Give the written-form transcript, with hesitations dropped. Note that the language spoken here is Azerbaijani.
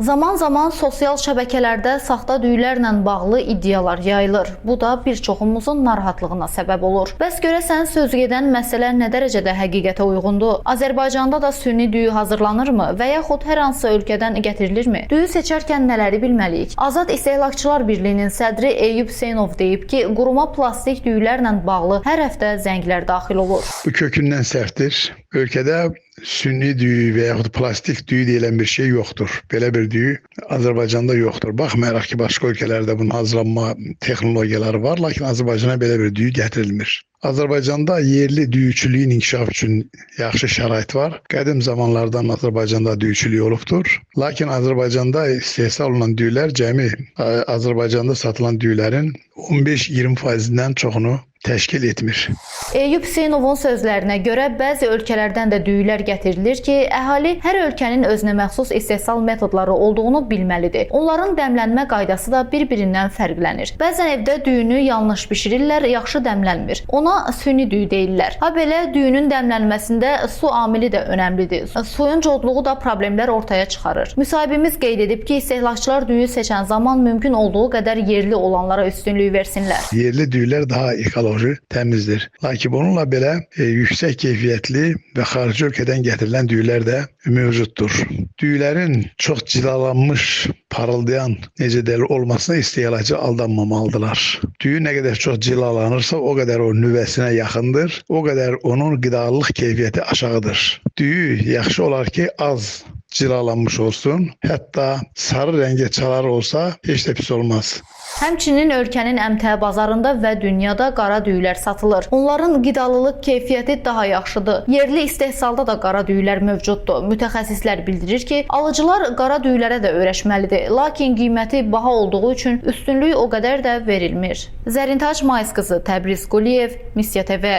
Zaman-zaman sosial şəbəkələrdə saxta düylərlə bağlı iddialar yayılır. Bu da bir çoxumuzun narahatlığına səbəb olur. Bəs görəsən sözgedən məsələ nə dərəcədə həqiqətə uyğundur? Azərbaycanda da süni düyü hazırlanırmı və yaxud hər hansı ölkədən gətirilirmi? Düyü seçərkən nələri bilməliyik? Azad İstehlakçılar Birliyinin sədri Eyüp Hüseynov deyib ki, quruma plastik düylərlə bağlı hər həftə zənglər daxil olur. Bu kökündən səhvdir. Ölkədə süni düyü və yaxud plastik düyü deyilən bir şey yoxdur. Belə bir düyü Azərbaycanda yoxdur. Baxmayaraq ki, başqa ölkələrdə bunun hazırlanma texnologiyaları var, lakin Azərbaycana belə bir düyü gətirilmir. Azərbaycanda yerli düyüçülüyün inkişaf üçün yaxşı şərait var. Qədim zamanlardan Azərbaycanda düyüçülük olubdur. Lakin Azərbaycanda istehsal olunan düyülər cəmi Azərbaycanda satılan düyülərin 15-20%-dən çoxunu təşkil etmir. Eyüp Hüseynovun sözlərinə görə bəzi ölkələrdən də düyülər gətirilir ki, əhali hər ölkənin özünə məxsus istehsal metodları olduğunu bilməlidir. Onların dəmlənmə qaydası da bir-birindən fərqlənir. Bəzən evdə düyünü yanlış bişirirlər, yaxşı dəmlənmir. Ona süni düyü deyirlər. Ha belə düyünün dəmlənməsində su amili də önəmlidir. Suyun codluğu da problemlər ortaya çıxarır. Müsahibimiz qeyd edib ki, istehlakçılar düyü seçən zaman mümkün olduğu qədər yerli olanlara üstünlük versinlər. Yerli düyülər daha ekoloji, təmizdir. Lakin bununla belə yüksək keyfiyyətli və xarici ölkədən gətirilən düyülər də mövcuddur. Düyülərin çox cilalanmış, parıldayan necə dəli olmasına istehlakçı aldanmamalıdırlar. Düyü nə qədər çox cilalanırsa, o qədər o nüvəsinə yaxındır, o qədər onun qidalıq keyfiyyəti aşağıdır. Düyü yaxşı olar ki, az cilalanmış olsun, hətta sarı rəngə çalar olsa heç də pis olmaz. Həmçinin ölkənin əmtəə bazarında və dünyada qara düyülər satılır. Onların qidalılıq keyfiyyəti daha yaxşıdır. Yerli istehsalda da qara düyülər mövcuddur. Mütəxəssislər bildirir ki, alıcılar qara düyülərə də öyrəşməlidir. Lakin qiyməti baha olduğu üçün üstünlük o qədər də verilmir. Zərintac Mayız qızı, Təbriz Quliyev, Misya TV.